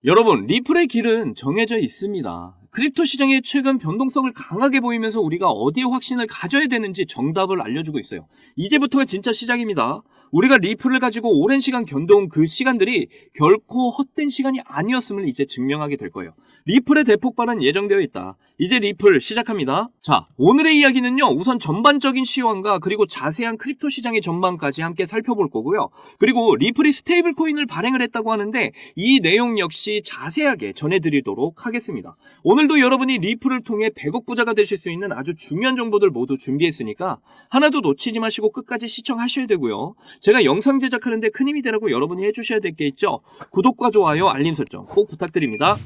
여러분, 리플의 길은 정해져 있습니다. 크립토 시장의 최근 변동성을 강하게 보이면서 우리가 어디에 확신을 가져야 되는지 정답을 알려주고 있어요. 이제부터가 진짜 시작입니다. 우리가 리플을 가지고 오랜 시간 견뎌온 그 시간들이 결코 헛된 시간이 아니었음을 이제 증명하게 될 거예요. 리플의 대폭발은 예정되어 있다. 이제 리플 시작합니다. 자, 오늘의 이야기는요, 우선 전반적인 시황과 그리고 자세한 크립토 시장의 전망까지 함께 살펴볼 거고요. 그리고 리플이 스테이블 코인을 발행을 했다고 하는데 이 내용 역시 자세하게 전해드리도록 하겠습니다. 오늘도 여러분이 리플을 통해 100억 부자가 되실 수 있는 아주 중요한 정보들 모두 준비했으니까 하나도 놓치지 마시고 끝까지 시청하셔야 되고요. 제가 영상 제작하는데 큰 힘이 되라고 여러분이 해주셔야 될 게 있죠. 구독과 좋아요, 알림 설정 꼭 부탁드립니다.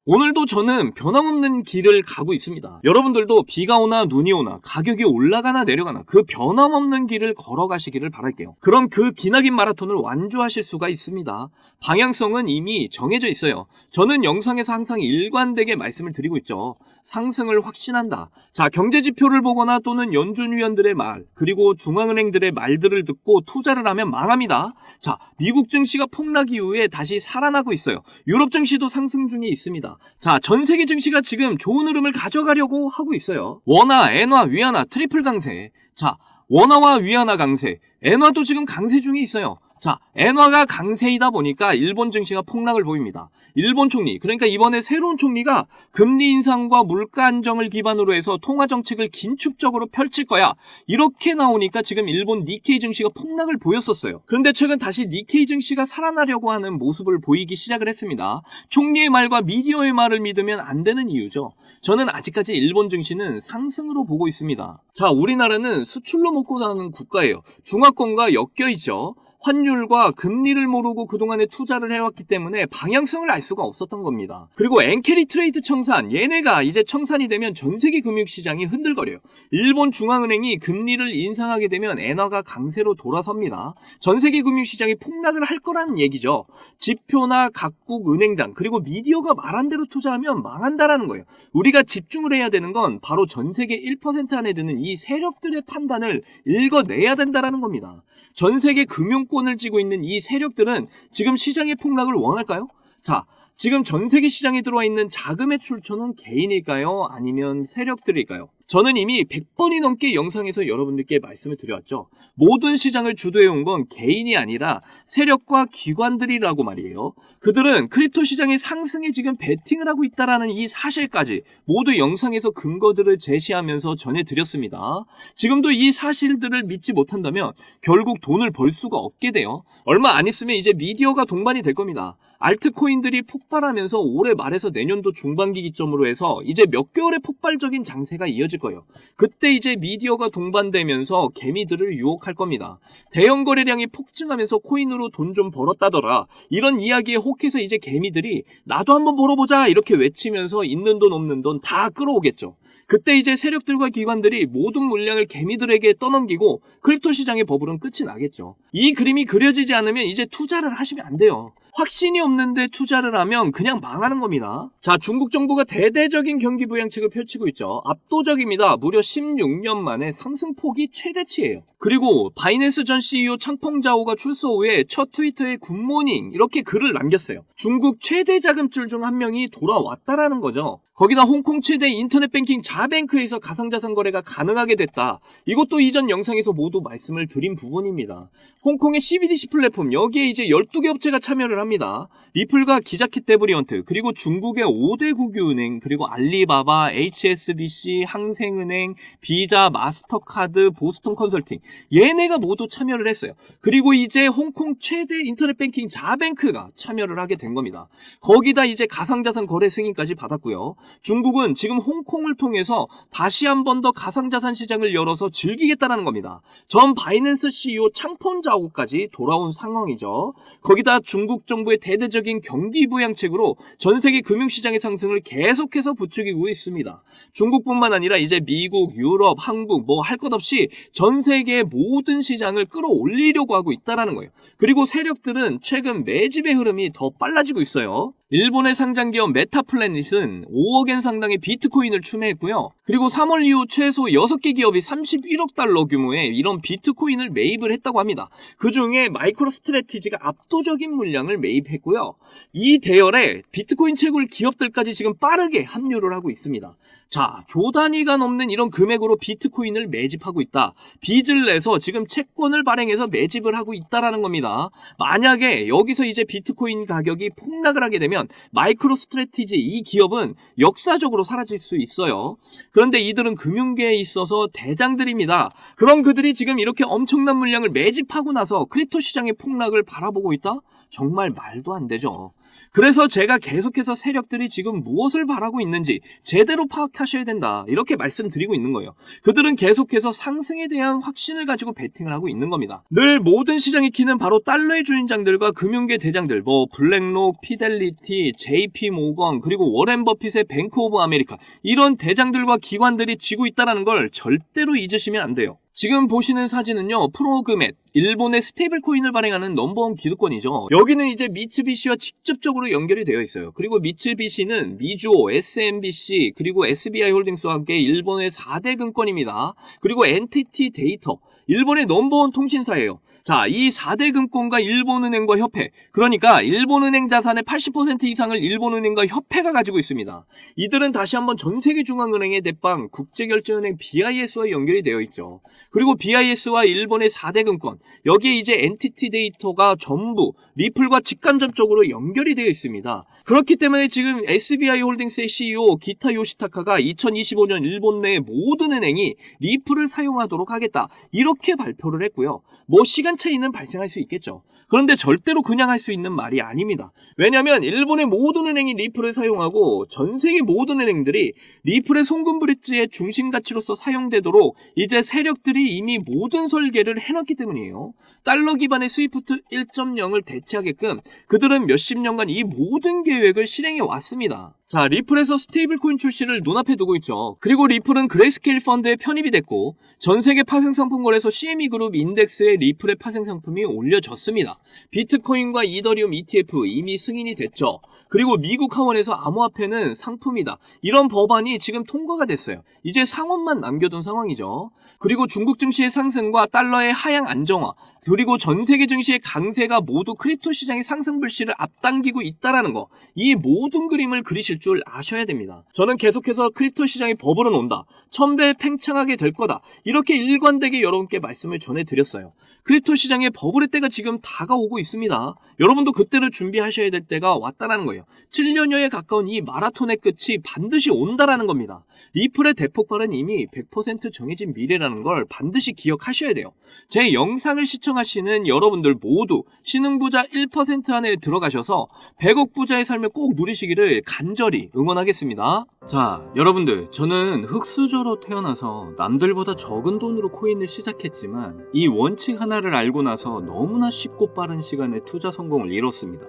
오늘도 저는 변함없는 길을 가고 있습니다. 여러분들도 비가 오나 눈이 오나 가격이 올라가나 내려가나 그 변함없는 길을 걸어가시기를 바랄게요. 그럼 그 기나긴 마라톤을 완주하실 수가 있습니다. 방향성은 이미 정해져 있어요. 저는 영상에서 항상 일관되게 말씀을 드리고 있죠. 상승을 확신한다. 자, 경제지표를 보거나 또는 연준위원들의 말, 그리고 중앙은행들의 말들을 듣고 투자를 하면 망합니다. 자, 미국 증시가 폭락 이후에 다시 살아나고 있어요. 유럽 증시도 상승 중에 있습니다. 자, 전 세계 증시가 지금 좋은 흐름을 가져가려고 하고 있어요. 원화, 엔화, 위안화, 트리플 강세. 자, 원화와 위안화 강세, 엔화도 지금 강세 중에 있어요. 자, 엔화가 강세이다 보니까 일본 증시가 폭락을 보입니다. 일본 총리, 그러니까 이번에 새로운 총리가 금리 인상과 물가 안정을 기반으로 해서 통화 정책을 긴축적으로 펼칠 거야. 이렇게 나오니까 지금 일본 니케이 증시가 폭락을 보였었어요. 그런데 최근 다시 니케이 증시가 살아나려고 하는 모습을 보이기 시작을 했습니다. 총리의 말과 미디어의 말을 믿으면 안 되는 이유죠. 저는 아직까지 일본 증시는 상승으로 보고 있습니다. 자, 우리나라는 수출로 먹고 사는 국가예요. 중화권과 엮여 있죠. 환율과 금리를 모르고 그동안에 투자를 해왔기 때문에 방향성을 알 수가 없었던 겁니다. 그리고 엔캐리 트레이드 청산, 얘네가 이제 청산이 되면 전세계 금융시장이 흔들거려요. 일본 중앙은행이 금리를 인상하게 되면 엔화가 강세로 돌아섭니다. 전세계 금융시장이 폭락을 할 거라는 얘기죠. 지표나 각국 은행장 그리고 미디어가 말한 대로 투자하면 망한다라는 거예요. 우리가 집중을 해야 되는 건 바로 전세계 1% 안에 드는 이 세력들의 판단을 읽어내야 된다라는 겁니다. 전세계 금융권을 쥐고 있는 이 세력들은 지금 시장의 폭락을 원할까요? 자, 지금 전세계 시장에 들어와 있는 자금의 출처는 개인일까요? 아니면 세력들일까요? 저는 이미 100번이 넘게 영상에서 여러분들께 말씀을 드려왔죠. 모든 시장을 주도해온 건 개인이 아니라 세력과 기관들이라고 말이에요. 그들은 크립토 시장의 상승에 지금 베팅을 하고 있다는 이 사실까지 모두 영상에서 근거들을 제시하면서 전해드렸습니다. 지금도 이 사실들을 믿지 못한다면 결국 돈을 벌 수가 없게 돼요. 얼마 안 있으면 이제 미디어가 동반이 될 겁니다. 알트코인들이 폭발하면서 올해 말에서 내년도 중반기 기점으로 해서 이제 몇 개월의 폭발적인 장세가 이어질 거예요. 그때 이제 미디어가 동반되면서 개미들을 유혹할 겁니다. 대형 거래량이 폭증하면서 코인으로 돈 좀 벌었다더라. 이런 이야기에 혹해서 이제 개미들이 나도 한번 벌어보자 이렇게 외치면서 있는 돈 없는 돈 다 끌어오겠죠. 그때 이제 세력들과 기관들이 모든 물량을 개미들에게 떠넘기고 크립토 시장의 버블은 끝이 나겠죠. 이 그림이 그려지지 않으면 이제 투자를 하시면 안 돼요. 확신이 없는데 투자를 하면 그냥 망하는 겁니다. 자, 중국 정부가 대대적인 경기 부양책을 펼치고 있죠. 압도적입니다. 무려 16년 만에 상승폭이 최대치예요. 그리고 바이낸스 전 CEO 창펑자오가 출소 후에 첫 트위터에 굿모닝 이렇게 글을 남겼어요. 중국 최대 자금줄 중 한 명이 돌아왔다라는 거죠. 거기다 홍콩 최대 인터넷 뱅킹 자뱅크에서 가상자산 거래가 가능하게 됐다. 이것도 이전 영상에서 모두 말씀을 드린 부분입니다. 홍콩의 CBDC 플랫폼, 여기에 이제 12개 업체가 참여를 합니다. 리플과 기자켓 데브리언트, 그리고 중국의 5대 국유은행, 그리고 알리바바, HSBC, 항생은행, 비자, 마스터카드, 보스턴 컨설팅, 얘네가 모두 참여를 했어요. 그리고 이제 홍콩 최대 인터넷 뱅킹 자뱅크가 참여를 하게 된 겁니다. 거기다 이제 가상자산 거래 승인까지 받았고요. 중국은 지금 홍콩을 통해서 다시 한 번 더 가상자산 시장을 열어서 즐기겠다는 겁니다. 전 바이낸스 CEO 창펑자오까지 돌아온 상황이죠. 거기다 중국 정부의 대대적인 경기 부양책으로 전 세계 금융시장의 상승을 계속해서 부추기고 있습니다. 중국뿐만 아니라 이제 미국, 유럽, 한국 뭐 할 것 없이 전 세계의 모든 시장을 끌어올리려고 하고 있다는 거예요. 그리고 세력들은 최근 매집의 흐름이 더 빨라지고 있어요. 일본의 상장기업 메타플래닛은 5억엔 상당의 비트코인을 추매했고요. 그리고 3월 이후 최소 6개 기업이 31억 달러 규모의 이런 비트코인을 매입을 했다고 합니다. 그 중에 마이크로스트래티지가 압도적인 물량을 매입했고요. 이 대열에 비트코인 채굴 기업들까지 지금 빠르게 합류를 하고 있습니다. 자, 조 단위가 넘는 이런 금액으로 비트코인을 매집하고 있다. 빚을 내서 지금 채권을 발행해서 매집을 하고 있다라는 겁니다. 만약에 여기서 이제 비트코인 가격이 폭락을 하게 되면 마이크로스트래티지 이 기업은 역사적으로 사라질 수 있어요. 그런데 이들은 금융계에 있어서 대장들입니다. 그럼 그들이 지금 이렇게 엄청난 물량을 매집하고 나서 크립토 시장의 폭락을 바라보고 있다? 정말 말도 안 되죠. 그래서 제가 계속해서 세력들이 지금 무엇을 바라고 있는지 제대로 파악하셔야 된다. 이렇게 말씀드리고 있는 거예요. 그들은 계속해서 상승에 대한 확신을 가지고 베팅을 하고 있는 겁니다. 늘 모든 시장의 키는 바로 달러의 주인장들과 금융계 대장들, 블랙록, 피델리티, JP 모건, 그리고 워렌 버핏의 뱅크 오브 아메리카, 이런 대장들과 기관들이 쥐고 있다는 걸 절대로 잊으시면 안 돼요. 지금 보시는 사진은요, 프로그맷, 일본의 스테이블 코인을 발행하는 넘버원 기득권이죠. 여기는 이제 미츠비시와 직접적으로 연결이 되어 있어요. 그리고 미츠비시는 미주오, SMBC, 그리고 SBI 홀딩스와 함께 일본의 4대 금권입니다. 그리고 NTT 데이터, 일본의 넘버원 통신사예요. 자, 이 4대 금권과 일본은행과 협회, 그러니까 일본은행 자산의 80% 이상을 일본은행과 협회가 가지고 있습니다. 이들은 다시 한번 전세계 중앙은행의 대빵 국제결제은행 BIS와 연결이 되어 있죠. 그리고 BIS와 일본의 4대 금권, 여기에 이제 NTT 데이터가 전부 리플과 직간접적으로 연결이 되어 있습니다. 그렇기 때문에 지금 SBI 홀딩스의 CEO 기타 요시타카가 2025년 일본 내 모든 은행이 리플을 사용하도록 하겠다, 이렇게 발표를 했고요. 시간 차이는 발생할 수 있겠죠. 그런데 절대로 그냥 할 수 있는 말이 아닙니다. 왜냐하면 일본의 모든 은행이 리플을 사용하고 전 세계 모든 은행들이 리플의 송금 브릿지의 중심 가치로서 사용되도록 이제 세력들이 이미 모든 설계를 해놨기 때문이에요. 달러 기반의 스위프트 1.0을 대체하게끔 그들은 몇십 년간 이 모든 계획을 실행해 왔습니다. 자, 리플에서 스테이블 코인 출시를 눈앞에 두고 있죠. 그리고 리플은 그레이스케일 펀드에 편입이 됐고 전세계 파생상품 거래소 CME 그룹 인덱스에 리플의 파생상품이 올려졌습니다. 비트코인과 이더리움 ETF 이미 승인이 됐죠. 그리고 미국 하원에서 암호화폐는 상품이다, 이런 법안이 지금 통과가 됐어요. 이제 상원만 남겨둔 상황이죠. 그리고 중국 증시의 상승과 달러의 하향 안정화, 그리고 전 세계 증시의 강세가 모두 크립토 시장의 상승 불씨를 앞당기고 있다라는 거, 이 모든 그림을 그리실 줄 아셔야 됩니다. 저는 계속해서 크립토 시장이 버블은 온다, 1000배 팽창하게 될 거다, 이렇게 일관되게 여러분께 말씀을 전해드렸어요. 크립토 시장의 버블의 때가 지금 다가오고 있습니다. 여러분도 그때를 준비하셔야 될 때가 왔다라는 거예요. 7년여에 가까운 이 마라톤의 끝이 반드시 온다라는 겁니다. 리플의 대폭발은 이미 100% 정해진 미래라는 걸 반드시 기억하셔야 돼요. 제 영상을 시청하시는 여러분들 모두 신흥부자 1% 안에 들어가셔서 100억 부자의 삶을 꼭 누리시기를 간절히 응원하겠습니다. 자, 여러분들, 저는 흙수저로 태어나서 남들보다 적은 돈으로 코인을 시작했지만 이 원칙 하나를 알고 나서 너무나 쉽고 빠른 시간에 투자 성공을 이뤘습니다.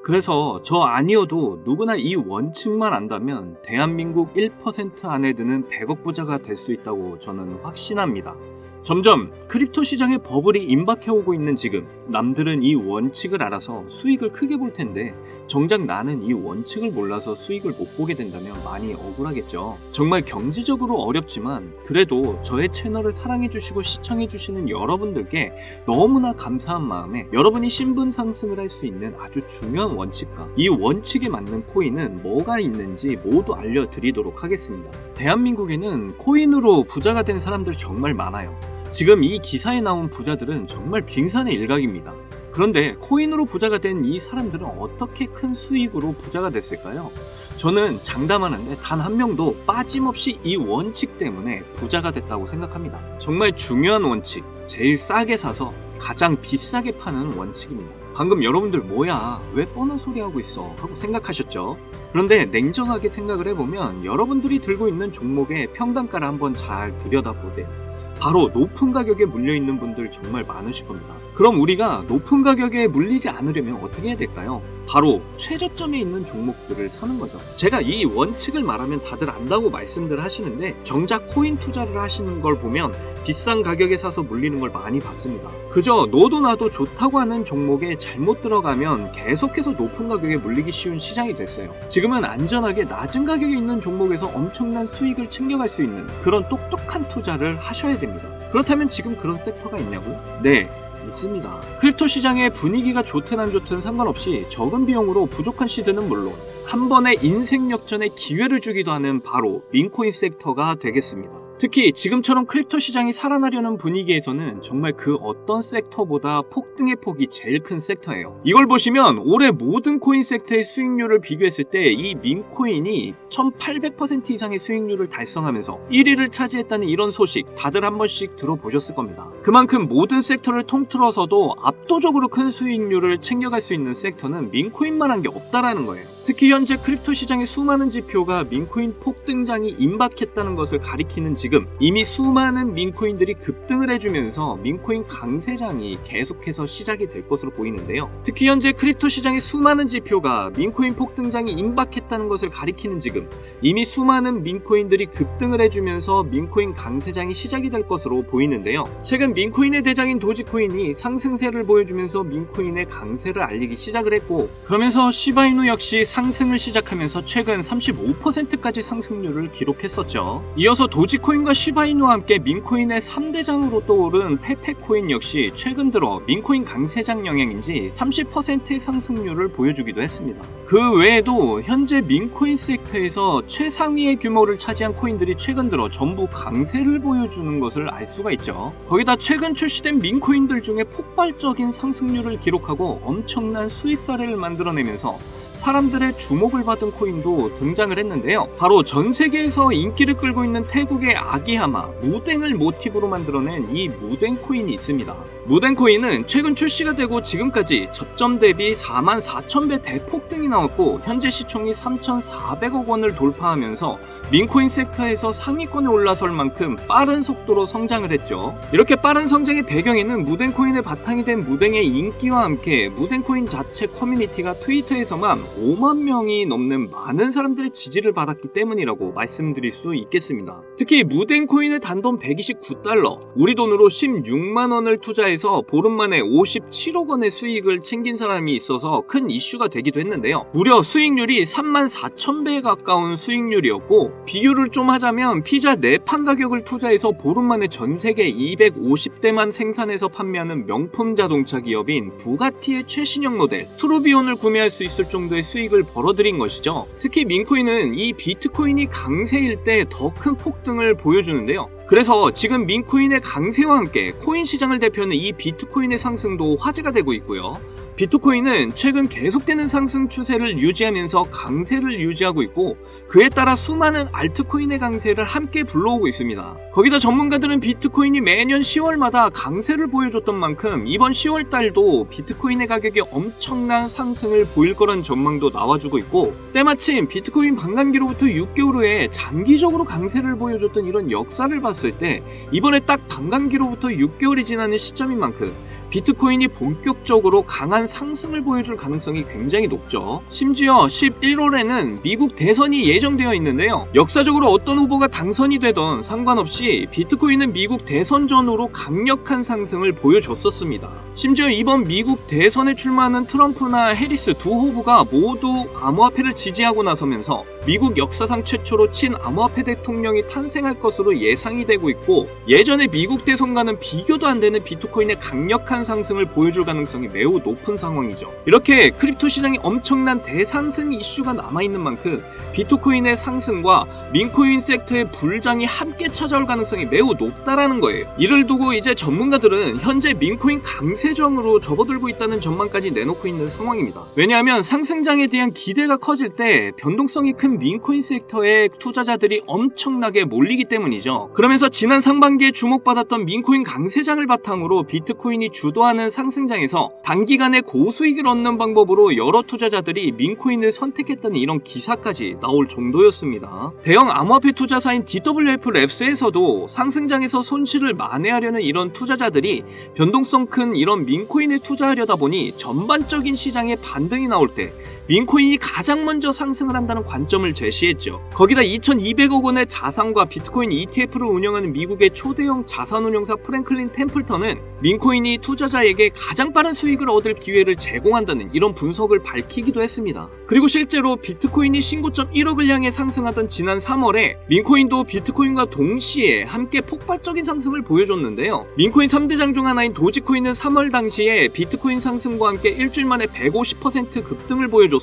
그래서 저 아니어도 누구나 이 원칙만 안다면 대한민국 1% 안에 드는 100억 부자가 될 수 있다고 저는 확신합니다. 점점 크립토 시장의 버블이 임박해오고 있는 지금 남들은 이 원칙을 알아서 수익을 크게 볼 텐데 정작 나는 이 원칙을 몰라서 수익을 못 보게 된다면 많이 억울하겠죠. 정말 경제적으로 어렵지만 그래도 저의 채널을 사랑해주시고 시청해주시는 여러분들께 너무나 감사한 마음에 여러분이 신분 상승을 할 수 있는 아주 중요한 원칙과 이 원칙에 맞는 코인은 뭐가 있는지 모두 알려드리도록 하겠습니다. 대한민국에는 코인으로 부자가 된 사람들이 정말 많아요. 지금 이 기사에 나온 부자들은 정말 빙산의 일각입니다. 그런데 코인으로 부자가 된 이 사람들은 어떻게 큰 수익으로 부자가 됐을까요? 저는 장담하는데 단 한 명도 빠짐없이 이 원칙 때문에 부자가 됐다고 생각합니다. 정말 중요한 원칙, 제일 싸게 사서 가장 비싸게 파는 원칙입니다. 방금 여러분들 뭐야, 왜 뻔한 소리 하고 있어 하고 생각하셨죠? 그런데 냉정하게 생각을 해보면 여러분들이 들고 있는 종목의 평단가를 한번 잘 들여다보세요. 바로 높은 가격에 물려있는 분들 정말 많으실 겁니다. 그럼 우리가 높은 가격에 물리지 않으려면 어떻게 해야 될까요? 바로 최저점에 있는 종목들을 사는 거죠. 제가 이 원칙을 말하면 다들 안다고 말씀들 하시는데 정작 코인 투자를 하시는 걸 보면 비싼 가격에 사서 물리는 걸 많이 봤습니다. 그저 너도 나도 좋다고 하는 종목에 잘못 들어가면 계속해서 높은 가격에 물리기 쉬운 시장이 됐어요. 지금은 안전하게 낮은 가격에 있는 종목에서 엄청난 수익을 챙겨갈 수 있는 그런 똑똑한 투자를 하셔야 됩니다. 그렇다면 지금 그런 섹터가 있냐고? 네, 있습니다. 크립토 시장의 분위기가 좋든 안 좋든 상관없이 적은 비용으로 부족한 시드는 물론 한 번의 인생 역전의 기회를 주기도 하는 바로 민코인 섹터가 되겠습니다. 특히 지금처럼 크립토 시장이 살아나려는 분위기에서는 정말 그 어떤 섹터보다 폭등의 폭이 제일 큰 섹터예요. 이걸 보시면 올해 모든 코인 섹터의 수익률을 비교했을 때 이 민코인이 1800% 이상의 수익률을 달성하면서 1위를 차지했다는 이런 소식 다들 한 번씩 들어보셨을 겁니다. 그만큼 모든 섹터를 통틀어서도 압도적으로 큰 수익률을 챙겨갈 수 있는 섹터는 민코인만 한 게 없다라는 거예요. 특히 현재 크립토 시장의 수많은 지표가 민코인 폭등장이 임박했다는 것을 가리키는 지금 이미 수많은 민코인들이 급등을 해주면서 민코인 강세장이 계속해서 시작이 될 것으로 보이는데요. 특히 현재 크립토 시장의 수많은 지표가 민코인 폭등장이 임박했다는 것을 가리키는 지금 이미 수많은 민코인들이 급등을 해주면서 민코인 강세장이 시작이 될 것으로 보이는데요. 최근 민코인의 대장인 도지코인이 상승세를 보여주면서 민코인의 강세를 알리기 시작을 했고 그러면서 시바이누 역시 상승을 시작하면서 최근 35%까지 상승률을 기록했었죠. 이어서 도지코인과 시바이누와 함께 민코인의 3대장으로 떠오른 페페코인 역시 최근 들어 민코인 강세장 영향인지 30%의 상승률을 보여주기도 했습니다. 그 외에도 현재 민코인 섹터에서 최상위의 규모를 차지한 코인들이 최근 들어 전부 강세를 보여주는 것을 알 수가 있죠. 거기다 최근 출시된 민코인들 중에 폭발적인 상승률을 기록하고 엄청난 수익 사례를 만들어내면서 사람들의 주목을 받은 코인도 등장을 했는데요. 바로 전 세계에서 인기를 끌고 있는 태국의 아기하마, 무댕을 모티브로 만들어낸 이 무댕 코인이 있습니다. 무댕 코인은 최근 출시가 되고 지금까지 접점 대비 44,000배 대폭등이 나왔고 현재 시총이 3,400억 원을 돌파하면서 민코인 섹터에서 상위권에 올라설 만큼 빠른 속도로 성장을 했죠. 이렇게 빠른 성장의 배경에는 무댕 코인의 바탕이 된 무댕의 인기와 함께 무댕 코인 자체 커뮤니티가 트위터에서만 5만 명이 넘는 많은 사람들의 지지를 받았기 때문이라고 말씀드릴 수 있겠습니다. 특히 무댕 코인의 단돈 129달러, 우리 돈으로 16만 원을 투자해서 보름 만에 57억 원의 수익을 챙긴 사람이 있어서 큰 이슈가 되기도 했는데요. 무려 수익률이 34,000배에 가까운 수익률이었고 비교를 좀 하자면 피자 4판 가격을 투자해서 보름 만에 전 세계 250대만 생산해서 판매하는 명품 자동차 기업인 부가티의 최신형 모델 트루비온을 구매할 수 있을 정도의 수익을 벌어들인 것이죠. 특히 민코인은 이 비트코인이 강세일 때 더 큰 폭등을 보여주는데요. 그래서 지금 민코인의 강세와 함께 코인 시장을 대표하는 이 비트코인의 상승도 화제가 되고 있고요. 비트코인은 최근 계속되는 상승 추세를 유지하면서 강세를 유지하고 있고 그에 따라 수많은 알트코인의 강세를 함께 불러오고 있습니다. 거기다 전문가들은 비트코인이 매년 10월마다 강세를 보여줬던 만큼 이번 10월 달도 비트코인의 가격이 엄청난 상승을 보일 거란 전망도 나와주고 있고 때마침 비트코인 반감기로부터 6개월 후에 장기적으로 강세를 보여줬던 이런 역사를 봤을 때 이번에 딱 반감기로부터 6개월이 지나는 시점인 만큼 비트코인이 본격적으로 강한 상승을 보여줄 가능성이 굉장히 높죠. 심지어 11월에는 미국 대선이 예정되어 있는데요. 역사적으로 어떤 후보가 당선이 되던 상관없이 비트코인은 미국 대선 전후로 강력한 상승을 보여줬었습니다. 심지어 이번 미국 대선에 출마하는 트럼프나 해리스 두 후보가 모두 암호화폐를 지지하고 나서면서 미국 역사상 최초로 친암호화폐 대통령이 탄생할 것으로 예상이 되고 있고 예전에 미국 대선과는 비교도 안 되는 비트코인의 강력한 상승을 보여줄 가능성이 매우 높은 상황이죠. 이렇게 크립토 시장에 엄청난 대상승 이슈가 남아있는 만큼 비트코인의 상승과 민코인 섹터의 불장이 함께 찾아올 가능성이 매우 높다라는 거예요. 이를 두고 이제 전문가들은 현재 민코인 강세정으로 접어들고 있다는 전망까지 내놓고 있는 상황입니다. 왜냐하면 상승장에 대한 기대가 커질 때 변동성이 큰 많은 민코인 섹터에 투자자들이 엄청나게 몰리기 때문이죠. 그러면서 지난 상반기에 주목받았던 민코인 강세장을 바탕으로 비트코인이 주도하는 상승장에서 단기간에 고수익을 얻는 방법으로 여러 투자자들이 민코인을 선택했다는 이런 기사까지 나올 정도였습니다. 대형 암호화폐 투자사인 DWF 랩스에서도 상승장에서 손실을 만회하려는 이런 투자자들이 변동성 큰 이런 민코인에 투자하려다 보니 전반적인 시장에 반등이 나올 때 민코인이 가장 먼저 상승을 한다는 관점을 제시했죠. 거기다 2200억 원의 자산과 비트코인 ETF를 운영하는 미국의 초대형 자산운용사 프랭클린 템플턴은 민코인이 투자자에게 가장 빠른 수익을 얻을 기회를 제공한다는 이런 분석을 밝히기도 했습니다. 그리고 실제로 비트코인이 신고점 1억을 향해 상승하던 지난 3월에 민코인도 비트코인과 동시에 함께 폭발적인 상승을 보여줬는데요. 민코인 3대장 중 하나인 도지코인은 3월 당시에 비트코인 상승과 함께 일주일 만에 150% 급등을 보여줬습니다.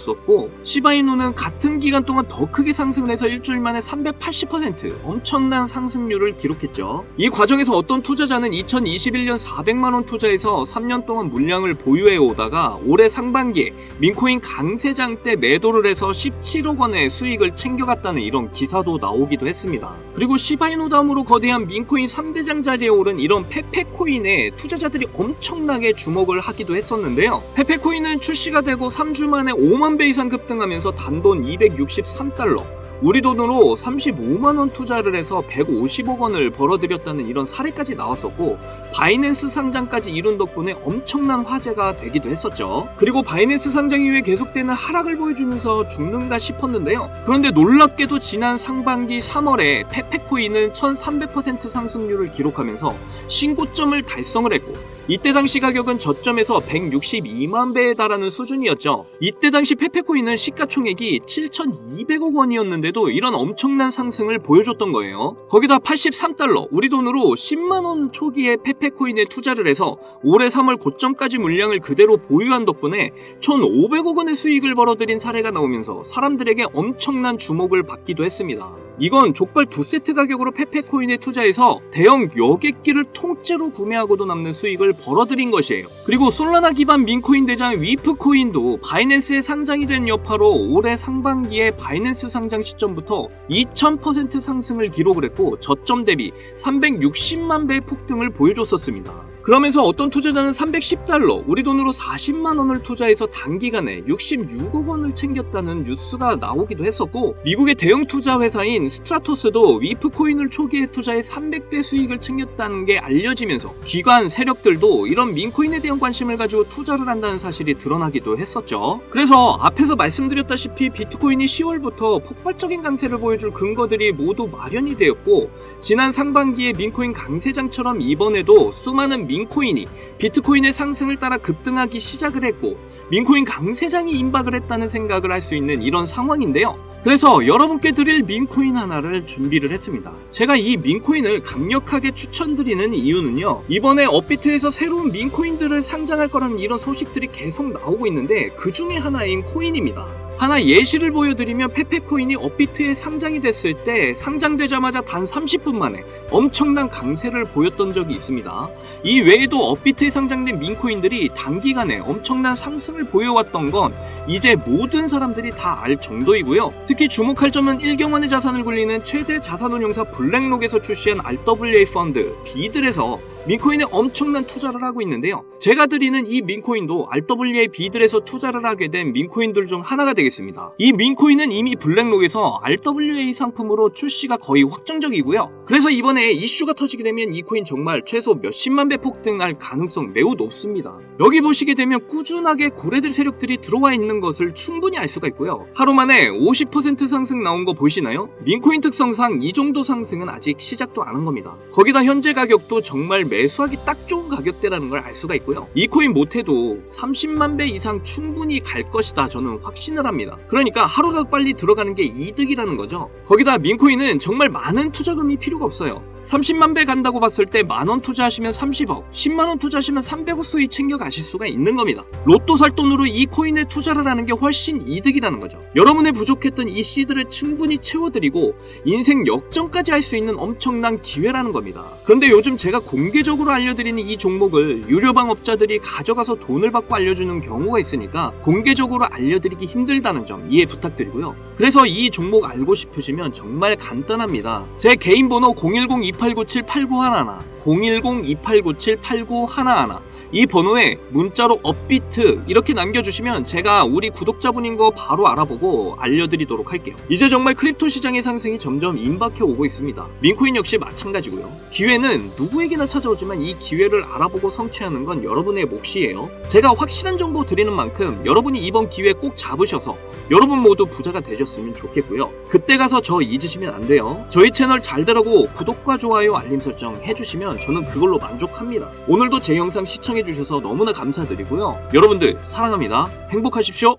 시바이누는 같은 기간 동안 더 크게 상승을 해서 일주일 만에 380% 엄청난 상승률을 기록했죠. 이 과정에서 어떤 투자자는 2021년 400만원 투자해서 3년 동안 물량을 보유해 오다가 올해 상반기에 민코인 강세장 때 매도를 해서 17억 원의 수익을 챙겨갔다는 이런 기사도 나오기도 했습니다. 그리고 시바이누 다음으로 거대한 민코인 3대장 자리에 오른 이런 페페코인에 투자자들이 엄청나게 주목을 하기도 했었는데요. 페페코인은 출시가 되고 3주 만에 5만 배 이상 급등하면서 단돈 263달러, 우리 돈으로 35만원 투자를 해서 150억 원을 벌어들였다는 이런 사례까지 나왔었고, 바이낸스 상장까지 이룬 덕분에 엄청난 화제가 되기도 했었죠. 그리고 바이낸스 상장 이후에 계속되는 하락을 보여주면서 죽는가 싶었는데요. 그런데 놀랍게도 지난 상반기 3월에 페페코인은 1300% 상승률을 기록하면서 신고점을 달성을 했고, 이때 당시 가격은 저점에서 162만 배에 달하는 수준이었죠. 이때 당시 페페코인은 시가총액이 7,200억 원이었는데도 이런 엄청난 상승을 보여줬던 거예요. 거기다 83달러, 우리 돈으로 10만원 초기에 페페코인에 투자를 해서 올해 3월 고점까지 물량을 그대로 보유한 덕분에 1,500억 원의 수익을 벌어들인 사례가 나오면서 사람들에게 엄청난 주목을 받기도 했습니다. 이건 족발 2세트 가격으로 페페코인에 투자해서 대형 여객기를 통째로 구매하고도 남는 수익을 벌어들인 것이에요. 그리고 솔라나 기반 민코인 대장 위프코인도 바이낸스에 상장이 된 여파로 올해 상반기에 바이낸스 상장 시점부터 2000% 상승을 기록을 했고, 저점 대비 360만 배의 폭등을 보여줬었습니다. 그러면서 어떤 투자자는 310달러, 우리 돈으로 40만 원을 투자해서 단기간에 66억 원을 챙겼다는 뉴스가 나오기도 했었고, 미국의 대형 투자 회사인 스트라토스도 위프코인을 초기에 투자해 300배 수익을 챙겼다는 게 알려지면서 기관 세력들도 이런 민코인에 대한 관심을 가지고 투자를 한다는 사실이 드러나기도 했었죠. 그래서 앞에서 말씀드렸다시피 비트코인이 10월부터 폭발적인 강세를 보여줄 근거들이 모두 마련이 되었고, 지난 상반기에 민코인 강세장처럼 이번에도 수많은 민코인이 비트코인의 상승을 따라 급등하기 시작을 했고, 민코인 강세장이 임박을 했다는 생각을 할 수 있는 이런 상황인데요. 그래서 여러분께 드릴 민코인 하나를 준비를 했습니다. 제가 이 민코인을 강력하게 추천드리는 이유는요, 이번에 업비트에서 새로운 민코인들을 상장할 거라는 이런 소식들이 계속 나오고 있는데 그 중에 하나인 코인입니다. 하나 예시를 보여드리면, 페페코인이 업비트에 상장이 됐을 때 상장되자마자 단 30분 만에 엄청난 강세를 보였던 적이 있습니다. 이 외에도 업비트에 상장된 민코인들이 단기간에 엄청난 상승을 보여왔던 건 이제 모든 사람들이 다 알 정도이고요. 특히 주목할 점은 1경원의 자산을 굴리는 최대 자산운용사 블랙록에서 출시한 RWA 펀드 비들에서 민코인에 엄청난 투자를 하고 있는데요. 제가 드리는 이 민코인도 RWA 비들에서 투자를 하게 된 민코인들 중 하나가 되겠습니다. 이 민코인은 이미 블랙록에서 RWA 상품으로 출시가 거의 확정적이고요. 그래서 이번에 이슈가 터지게 되면 이 코인 정말 최소 몇십만 배 폭등할 가능성 매우 높습니다. 여기 보시게 되면 꾸준하게 고래들 세력들이 들어와 있는 것을 충분히 알 수가 있고요. 하루 만에 50% 상승 나온 거 보이시나요? 민코인 특성상 이 정도 상승은 아직 시작도 안 한 겁니다. 거기다 현재 가격도 정말 매수하기 딱 좋은 가격대라는 걸 알 수가 있고요. 이 코인 못해도 30만 배 이상 충분히 갈 것이다, 저는 확신을 합니다. 그러니까 하루라도 빨리 들어가는 게 이득이라는 거죠. 거기다 민코인은 정말 많은 투자금이 필요가 없어요. 30만 배 간다고 봤을 때 만원 투자하시면 30억, 10만원 투자하시면 300억 수익 챙겨 가실 수가 있는 겁니다. 로또 살 돈으로 이 코인에 투자를 하는 게 훨씬 이득이라는 거죠. 여러분의 부족했던 이 씨드를 충분히 채워드리고 인생 역전까지 할 수 있는 엄청난 기회라는 겁니다. 그런데 요즘 제가 공개적으로 알려드리는 이 종목을 유료방업자들이 가져가서 돈을 받고 알려주는 경우가 있으니까 공개적으로 알려드리기 힘들다는 점 이해 부탁드리고요. 그래서 이 종목 알고 싶으시면 정말 간단합니다. 제 개인 번호 010-2897-8911 010-2897-8911 이 번호에 문자로 업비트 이렇게 남겨주시면 제가 우리 구독자분인 거 바로 알아보고 알려드리도록 할게요. 이제 정말 크립토 시장의 상승이 점점 임박해 오고 있습니다. 민코인 역시 마찬가지고요. 기회는 누구에게나 찾아오지만 이 기회를 알아보고 성취하는 건 여러분의 몫이에요. 제가 확실한 정보 드리는 만큼 여러분이 이번 기회 꼭 잡으셔서 여러분 모두 부자가 되셨으면 좋겠고요. 그때 가서 저 잊으시면 안 돼요. 저희 채널 잘 되라고 구독과 좋아요 알림 설정 해주시면 저는 그걸로 만족합니다. 오늘도 제 영상 시청해주셔서 너무나 감사드리고요. 여러분들 사랑합니다. 행복하십시오.